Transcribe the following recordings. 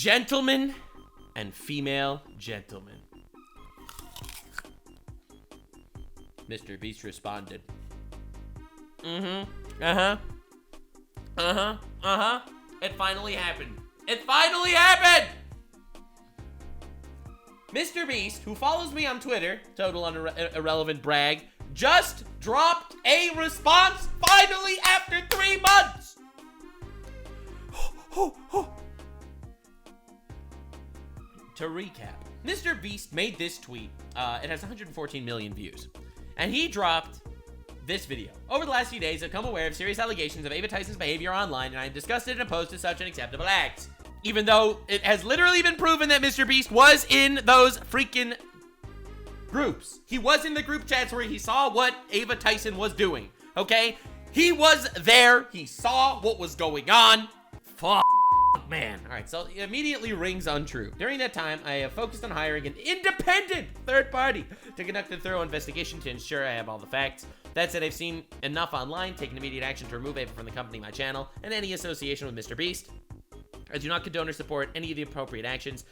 Gentlemen and female gentlemen. MrBeast responded. It finally happened. It finally happened! MrBeast, who follows me on Twitter, total irrelevant brag, just dropped a response finally after 3 months! To recap, MrBeast made this tweet. It has 114 million views. And he dropped this video. Over the last few days, I've become aware of serious allegations of Ava Tyson's behavior online, and I am disgusted and opposed to such unacceptable acts. Even though it has literally been proven that MrBeast was in those freaking groups. He was in the group chats where he saw what Ava Tyson was doing, okay? He was there. He saw what was going on. Fuck, man. All right, so it immediately rings untrue. During that time, I have focused on hiring an independent third party to conduct a thorough investigation to ensure I have all the facts. That said, I've seen enough online, taken immediate action to remove Ava from the company, my channel, and any association with MrBeast. I do not condone or support any of the appropriate actions.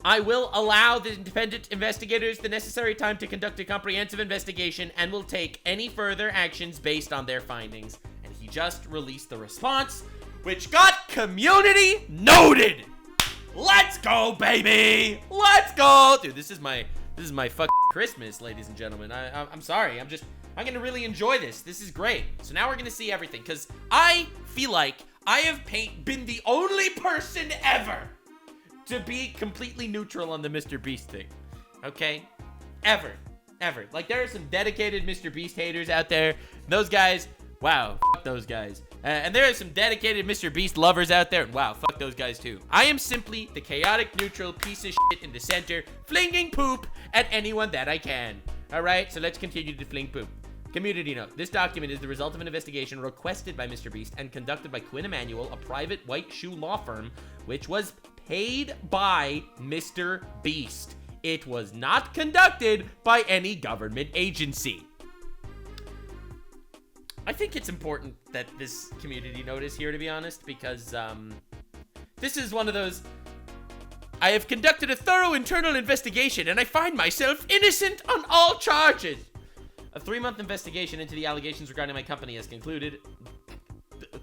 I will allow the independent investigators the necessary time to conduct a comprehensive investigation and will take any further actions based on their findings. And he just released the response, which got community noted. Let's go, baby. Let's go. Dude, this is my fucking Christmas, ladies and gentlemen. I'm sorry. I'm gonna really enjoy this. This is great. So now we're gonna see everything, because I feel like I have been the only person ever to be completely neutral on the MrBeast thing. Okay? Ever. Like, there are some dedicated MrBeast haters out there. Those guys, wow, fuck those guys. And there are some dedicated MrBeast lovers out there. Wow, fuck those guys too. I am simply the chaotic, neutral piece of shit in the center, flinging poop at anyone that I can. Alright, so let's continue to fling poop. Community note. This document is the result of an investigation requested by MrBeast and conducted by Quinn Emanuel, a private white shoe law firm, which was paid by MrBeast. It was not conducted by any government agency. I think it's important that this community note is here, to be honest, because this is one of those... I have conducted a thorough internal investigation and I find myself innocent on all charges. A 3-month investigation into the allegations regarding my company has concluded.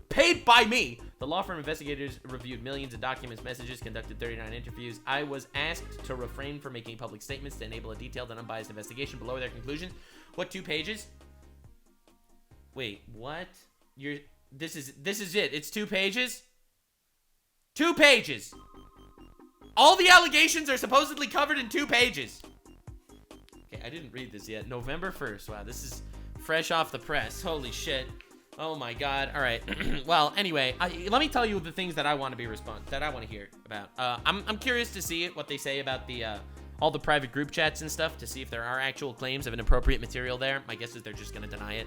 Paid by me. The law firm investigators reviewed millions of documents, messages, conducted 39 interviews. I was asked to refrain from making public statements to enable a detailed and unbiased investigation. Below their conclusions. What, 2 pages? Wait, what? This is it. It's 2 pages? 2 pages. All the allegations are supposedly covered in 2 pages. Okay, I didn't read this yet. November 1st. Wow, this is fresh off the press. Holy shit. Oh my god. All right. Well, anyway, let me tell you the things that I want to hear about. I'm curious to see what they say about the all the private group chats and stuff, to see if there are actual claims of inappropriate material there. My guess is they're just gonna deny it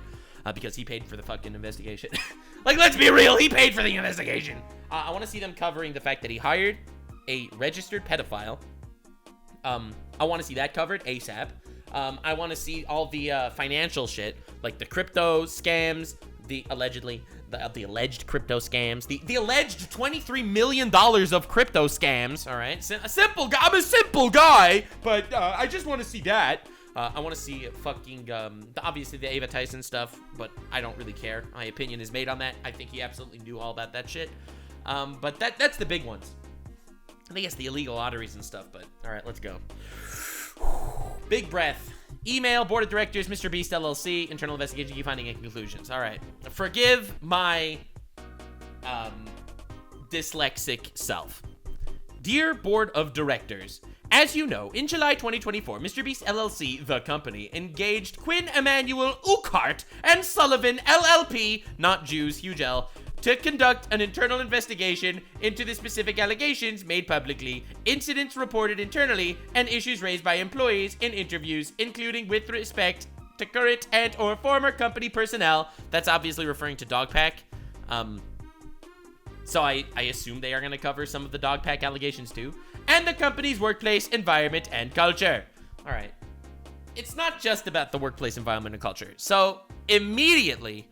because he paid for the fucking investigation. Like, let's be real, he paid for the investigation. I want to see them covering the fact that he hired a registered pedophile. I want to see that covered ASAP. I want to see all the financial shit, like the crypto scams, the alleged crypto scams, the alleged $23 million of crypto scams. All right, I'm a simple guy, but I just want to see that. I want to see fucking obviously the Ava Tyson stuff, but I don't really care. My opinion is made on that. I think he absolutely knew all about that shit. But that's the big ones. I think it's the illegal lotteries and stuff, but all right, let's go. Big breath. Email, board of directors, MrBeast LLC, internal investigation, key finding and conclusions. All right. Forgive my dyslexic self. Dear board of directors, as you know, in July 2024, MrBeast LLC, the company, engaged Quinn Emanuel Urquhart and Sullivan LLP, not Jews, huge L, to conduct an internal investigation into the specific allegations made publicly, incidents reported internally, and issues raised by employees in interviews, including with respect to current and or former company personnel. That's obviously referring to Dogpack. So I assume they are going to cover some of the Dogpack allegations too. And the company's workplace environment and culture. All right. It's not just about the workplace environment and culture. So immediately,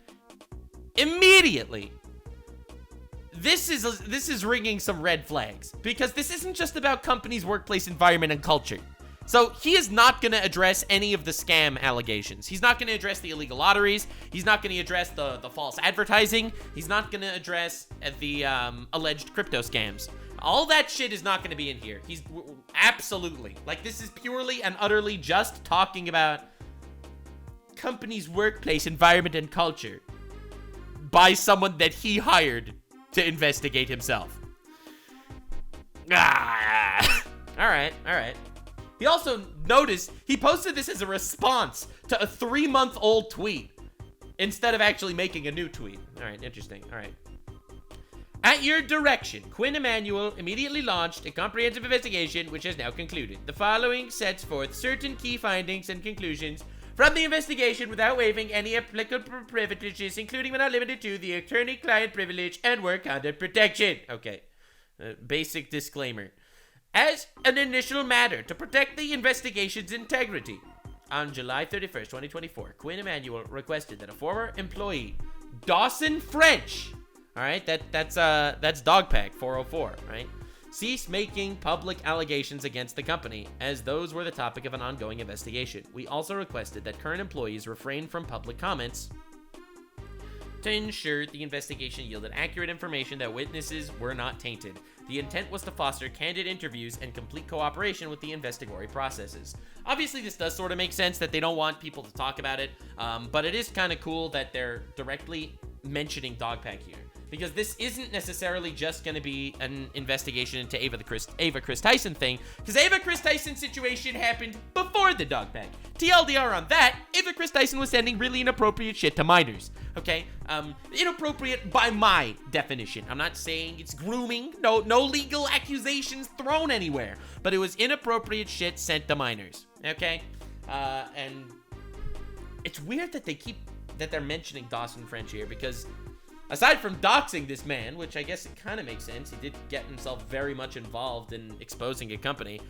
this is ringing some red flags, because this isn't just about companies' workplace environment and culture. So he is not going to address any of the scam allegations. He's not going to address the illegal lotteries. He's not going to address the false advertising. He's not going to address the alleged crypto scams. All that shit is not going to be in here. He's absolutely, like, this is purely and utterly just talking about company's workplace environment and culture by someone that he hired to investigate himself. Ah. All right. He also noticed he posted this as a response to a 3-month-old tweet instead of actually making a new tweet. All right, interesting. All right. At your direction, Quinn Emanuel immediately launched a comprehensive investigation, which has now concluded. The following sets forth certain key findings and conclusions from the investigation without waiving any applicable privileges, including but not limited to the attorney-client privilege and work conduct protection. Okay. Basic disclaimer. As an initial matter to protect the investigation's integrity, on July 31st, 2024, Quinn Emanuel requested that a former employee, Dawson French, all right, that's Dogpack 404, right, cease making public allegations against the company, as those were the topic of an ongoing investigation. We also requested that current employees refrain from public comments to ensure the investigation yielded accurate information that witnesses were not tainted. The intent was to foster candid interviews and complete cooperation with the investigatory processes. Obviously, this does sort of make sense that they don't want people to talk about it, but it is kind of cool that they're directly mentioning Dogpack here, because this isn't necessarily just going to be an investigation into Ava Chris Tyson thing, because Ava Chris Tyson situation happened before the Dogpack. TLDR on that, Ava Chris Tyson was sending really inappropriate shit to minors. Okay, inappropriate by my definition. I'm not saying it's grooming. No legal accusations thrown anywhere, but it was inappropriate shit sent to minors. Okay, and it's weird that they're mentioning Dawson French here, because aside from doxing this man, which I guess it kind of makes sense, he did get himself very much involved in exposing a company.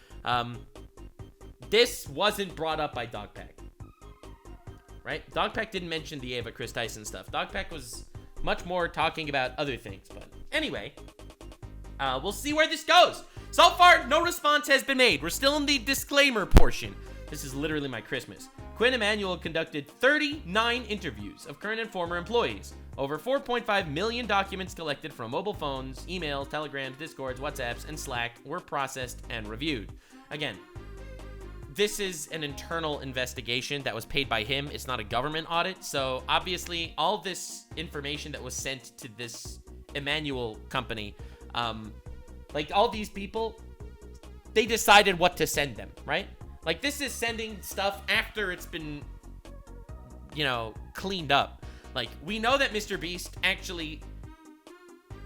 This wasn't brought up by Dogpack. Right? Dogpack didn't mention the Ava Chris Tyson stuff. Dogpack was much more talking about other things. But anyway, we'll see where this goes. So far, no response has been made. We're still in the disclaimer portion. This is literally my Christmas. Quinn Emanuel conducted 39 interviews of current and former employees. Over 4.5 million documents collected from mobile phones, emails, telegrams, discords, WhatsApps, and Slack were processed and reviewed. Again, this is an internal investigation that was paid by him. It's not a government audit. So obviously all this information that was sent to this Emanuel company, like all these people, they decided what to send them, right? Like this is sending stuff after it's been, cleaned up. Like we know that MrBeast actually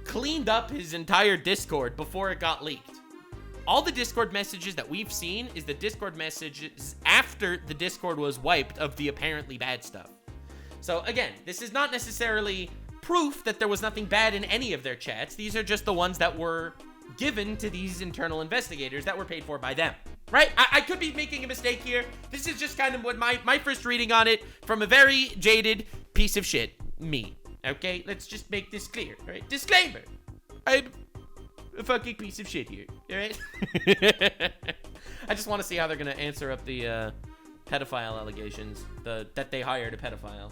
cleaned up his entire Discord before it got leaked. All the Discord messages that we've seen is the Discord messages after the Discord was wiped of the apparently bad stuff. So again, this is not necessarily proof that there was nothing bad in any of their chats. These are just the ones that were given to these internal investigators that were paid for by them, right? I could be making a mistake here. This is just kind of what my first reading on it from a very jaded piece of shit, me. Okay, let's just make this clear, all right? Disclaimer. I'm a fucking piece of shit here, all right? I just want to see how they're gonna answer up the pedophile allegations, that they hired a pedophile.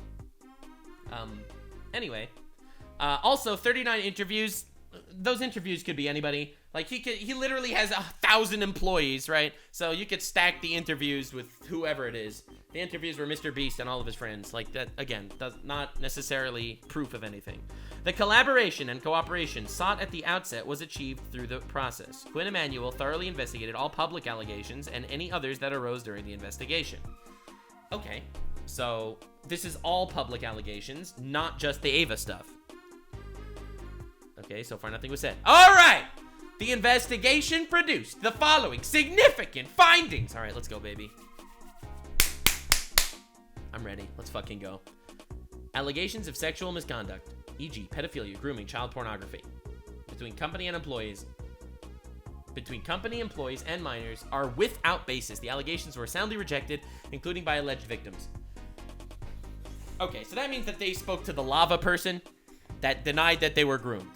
Anyway, also 39 interviews. Those interviews could be anybody. Like he literally has 1,000 employees, right? So you could stack the interviews with whoever it is. The interviews were MrBeast and all of his friends. Like that, again, does not necessarily proof of anything. The collaboration and cooperation sought at the outset was achieved through the process. Quinn Emanuel thoroughly investigated all public allegations and any others that arose during the investigation. Okay, so this is all public allegations, not just the Ava stuff. Okay, so far nothing was said. All right! The investigation produced the following significant findings. All right, let's go, baby. I'm ready. Let's fucking go. Allegations of sexual misconduct, e.g. pedophilia, grooming, child pornography, between company employees and minors are without basis. The allegations were soundly rejected, including by alleged victims. Okay, so that means that they spoke to the lava person that denied that they were groomed.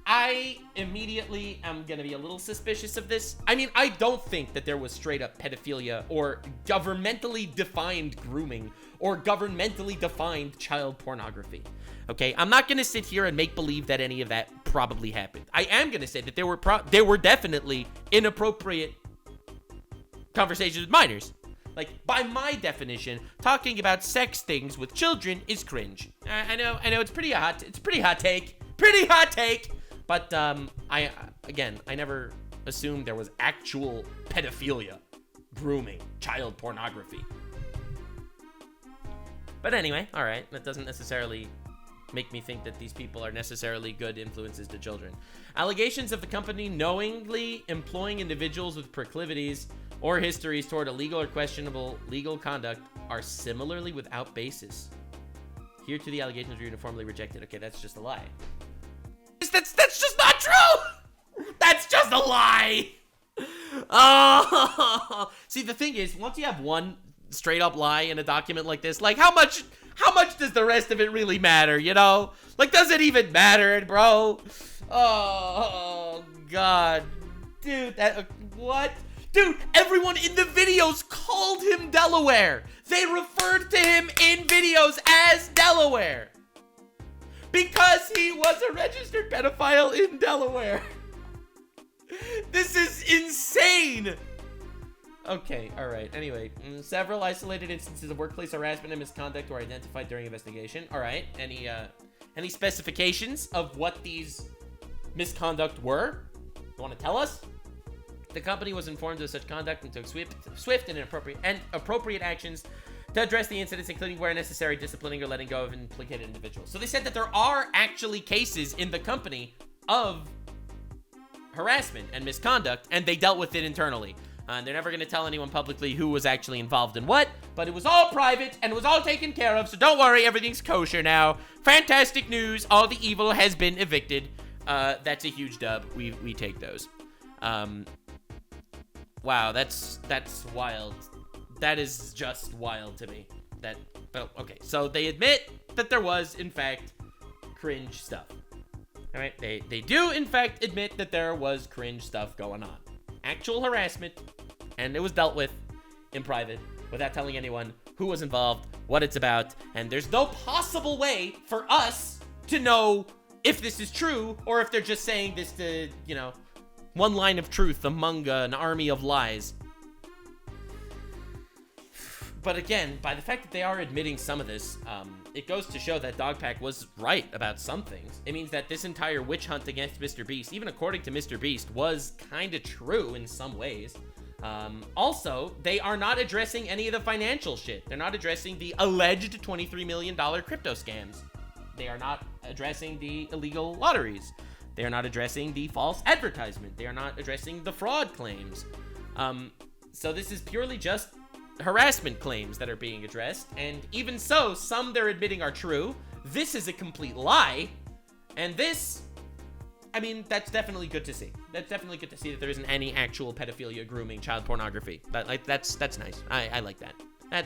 I immediately am gonna be a little suspicious of this. I mean, I don't think that there was straight up pedophilia or governmentally defined grooming or governmentally defined child pornography. Okay, I'm not gonna sit here and make believe that any of that probably happened. I am gonna say that there were definitely inappropriate conversations with minors. Like, by my definition, talking about sex things with children is cringe. I know it's pretty hot take. Pretty hot take. But, I never assumed there was actual pedophilia, grooming, child pornography. But anyway, alright, that doesn't necessarily make me think that these people are necessarily good influences to children. Allegations of the company knowingly employing individuals with proclivities or histories toward illegal or questionable legal conduct are similarly without basis. Here to the allegations were uniformly rejected. Okay, that's just a lie. That's just not true! That's just a lie! Oh, see, the thing is, once you have one straight up lie in a document like this, like, how much does the rest of it really matter, you know? Like, does it even matter, bro? Oh, God. Dude, what? Dude, everyone in the videos called him Delaware. They referred to him in videos as Delaware. Because he was a registered pedophile in Delaware. This is insane. Okay, alright. Anyway, several isolated instances of workplace harassment and misconduct were identified during investigation. Alright, any specifications of what these misconduct were? You want to tell us? The company was informed of such conduct and took swift and appropriate actions to address the incidents, including where necessary, disciplining or letting go of implicated individuals. So they said that there are actually cases in the company of harassment and misconduct, and they dealt with it internally. They're never going to tell anyone publicly who was actually involved in what, but it was all private, and it was all taken care of, so don't worry, everything's kosher now. Fantastic news, all the evil has been evicted. That's a huge dub. We take those. Wow, that's wild. That is just wild to me. Okay, so they admit that there was, in fact, cringe stuff. All right, they do, in fact, admit that there was cringe stuff going on. Actual harassment, and it was dealt with in private without telling anyone who was involved, what it's about, and there's no possible way for us to know if this is true or if they're just saying this to, you know, one line of truth among an army of lies. But again, by the fact that they are admitting some of this, it goes to show that Dogpack was right about some things. It means that this entire witch hunt against MrBeast, even according to MrBeast, was kind of true in some ways. Also, they are not addressing any of the financial shit. They're not addressing the alleged $23 million crypto scams. They are not addressing the illegal lotteries. They are not addressing the false advertisement. They are not addressing the fraud claims. So this is purely just harassment claims that are being addressed, and even so, some they're admitting are true. This is a complete lie, and this, I mean, that's definitely good to see. That's definitely good to see that there isn't any actual pedophilia, grooming, child pornography. That's nice. I like that.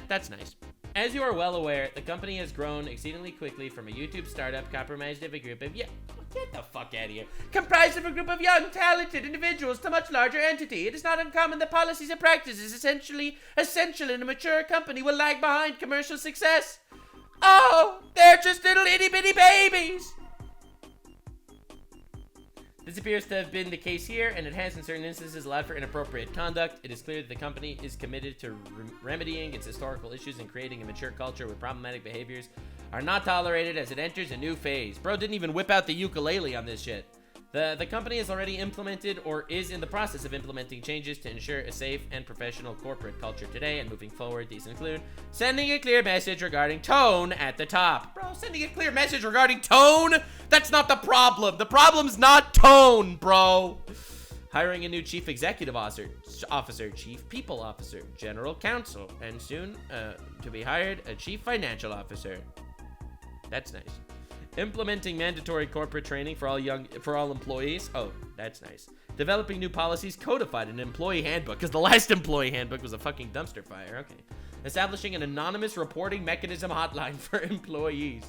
That's nice. As you are well aware, the company has grown exceedingly quickly from a YouTube startup comprised of a group of get the fuck out of here. Comprised of a group of young, talented individuals to a much larger entity. It is not uncommon that policies and practices essential in a mature company will lag behind commercial success. Oh, they're just little itty-bitty babies. This appears to have been the case here, and it has in certain instances allowed for inappropriate conduct. It is clear that the company is committed to remedying its historical issues and creating a mature culture where problematic behaviors are not tolerated as it enters a new phase. Bro didn't even whip out the ukulele on this shit. The company has already implemented or is in the process of implementing changes to ensure a safe and professional corporate culture today and moving forward. These include sending a clear message regarding tone at the top. Bro, sending a clear message regarding tone? That's not the problem. The problem's not tone, bro. Hiring a new chief executive officer, chief people officer, general counsel, and soon to be hired a chief financial officer. That's nice. Implementing mandatory corporate training for all employees. Oh, that's nice. Developing new policies, codified an employee handbook, because the last employee handbook was a fucking dumpster fire. Okay. Establishing an anonymous reporting mechanism hotline for employees.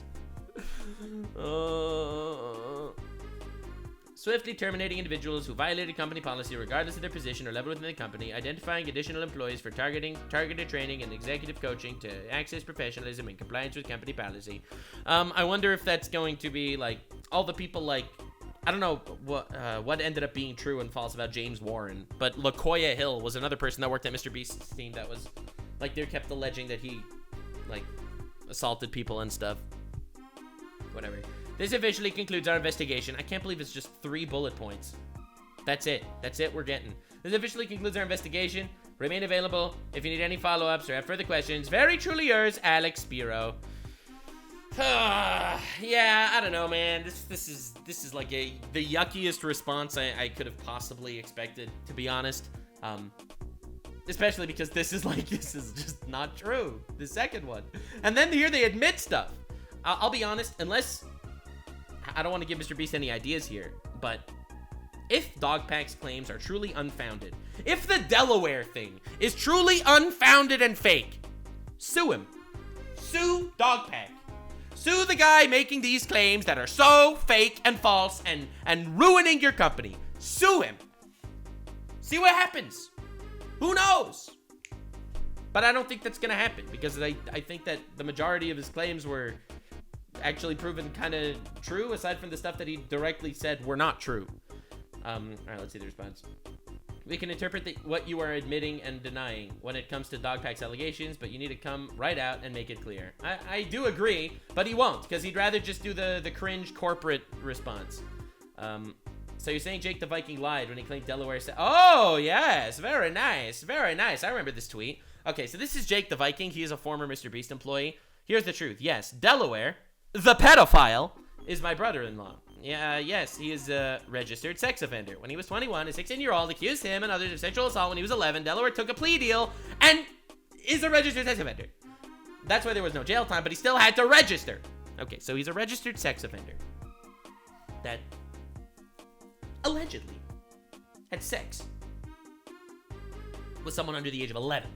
Swiftly terminating individuals who violated company policy regardless of their position or level within the company, identifying additional employees for targeted training and executive coaching to access professionalism in compliance with company policy. I wonder if that's going to be like all the people like, I don't know what ended up being true and false about James Warren, but LaKoya Hill was another person that worked at MrBeast's team that was like, they kept alleging that he like assaulted people and stuff. Whatever. This officially concludes our investigation. I can't believe it's just 3 bullet points. That's it. That's it we're getting. This officially concludes our investigation. Remain available if you need any follow-ups or have further questions. Very truly yours, Alex Spiro. Yeah, I don't know, man. This is like the yuckiest response I could have possibly expected, to be honest. Especially because this is just not true. The second one. And then here they admit stuff. I'll be honest, unless... I don't want to give MrBeast any ideas here, but if Dogpack's claims are truly unfounded, if the Delaware thing is truly unfounded and fake, sue him. Sue Dogpack. Sue the guy making these claims that are so fake and false and ruining your company. Sue him. See what happens. Who knows? But I don't think that's going to happen because I think that the majority of his claims were actually proven kind of true, aside from the stuff that he directly said were not true. All right, let's see the response. We can interpret what you are admitting and denying when it comes to Dogpack's allegations, but you need to come right out and make it clear. I do agree, but he won't, because he'd rather just do the cringe corporate response. So you're saying Jake the Viking lied when he claimed Delaware said... Oh, yes, very nice, very nice. I remember this tweet. Okay, so this is Jake the Viking. He is a former MrBeast employee. Here's the truth. Yes, Delaware, the pedophile, is my brother-in-law. Yeah, yes, he is a registered sex offender. When he was 21, a 16-year-old accused him and others of sexual assault when he was 11. Delaware took a plea deal and is a registered sex offender. That's why there was no jail time, but he still had to register. Okay, so he's a registered sex offender that allegedly had sex with someone under the age of 11.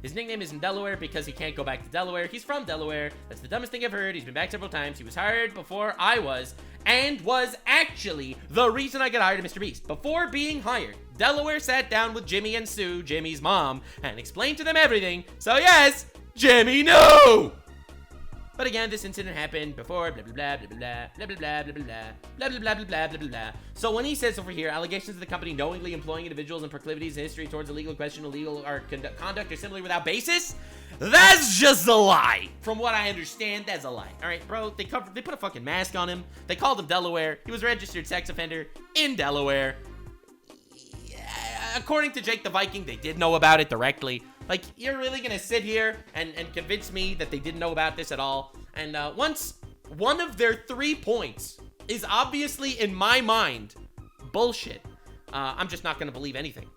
His nickname is in Delaware because he can't go back to Delaware. He's from Delaware. That's the dumbest thing I've heard. He's been back several times. He was hired before I was, and was actually the reason I got hired at MrBeast. Before being hired, Delaware sat down with Jimmy and Sue, Jimmy's mom, and explained to them everything. So yes, Jimmy knew! But again, this incident happened before, blah, blah, blah, blah, blah, blah, blah, blah, blah, blah, blah, blah, blah, blah, blah, blah, blah, blah. So when he says over here, allegations of the company knowingly employing individuals and proclivities in history towards illegal, questionable, illegal, or conduct or similarly without basis, that's just a lie. From what I understand, that's a lie. All right, bro, they put a fucking mask on him. They called him Delaware. He was a registered sex offender in Delaware. According to Jake the Viking, they did know about it directly. Like, you're really gonna sit here and convince me that they didn't know about this at all? And once one of their 3 points is obviously, in my mind, bullshit, I'm just not gonna believe anything.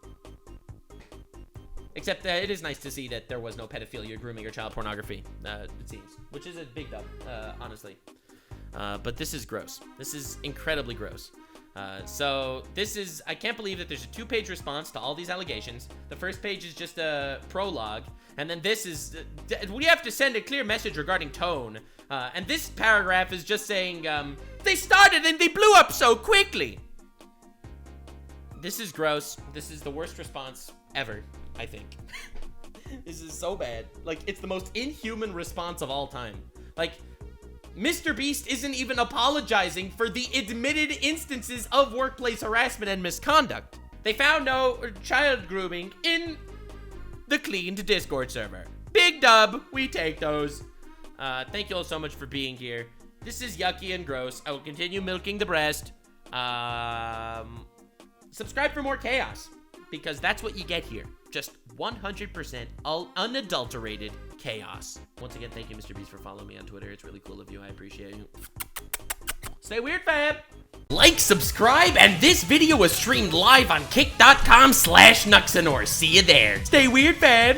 Except that it is nice to see that there was no pedophilia, grooming, or child pornography, it seems. Which is a big dub, honestly. But this is gross. This is incredibly gross. So this is, I can't believe that there's a 2-page response to all these allegations. The first page is just a prologue, and then this is, we have to send a clear message regarding tone. And this paragraph is just saying, they started and they blew up so quickly. This is gross. This is the worst response ever, I think. This is so bad. Like, it's the most inhuman response of all time. Like, MrBeast isn't even apologizing for the admitted instances of workplace harassment and misconduct. They found no child grooming in the cleaned Discord server. Big dub, we take those. Thank you all so much for being here. This is yucky and gross. I will continue milking the breast. Subscribe for more chaos, because that's what you get here. Just 100% unadulterated chaos. Once again, thank you, MrBeast, for following me on Twitter. It's really cool of you. I appreciate you. Stay weird, fam. Like, subscribe, and this video was streamed live on kick.com/Nuxanor. See you there. Stay weird, fam.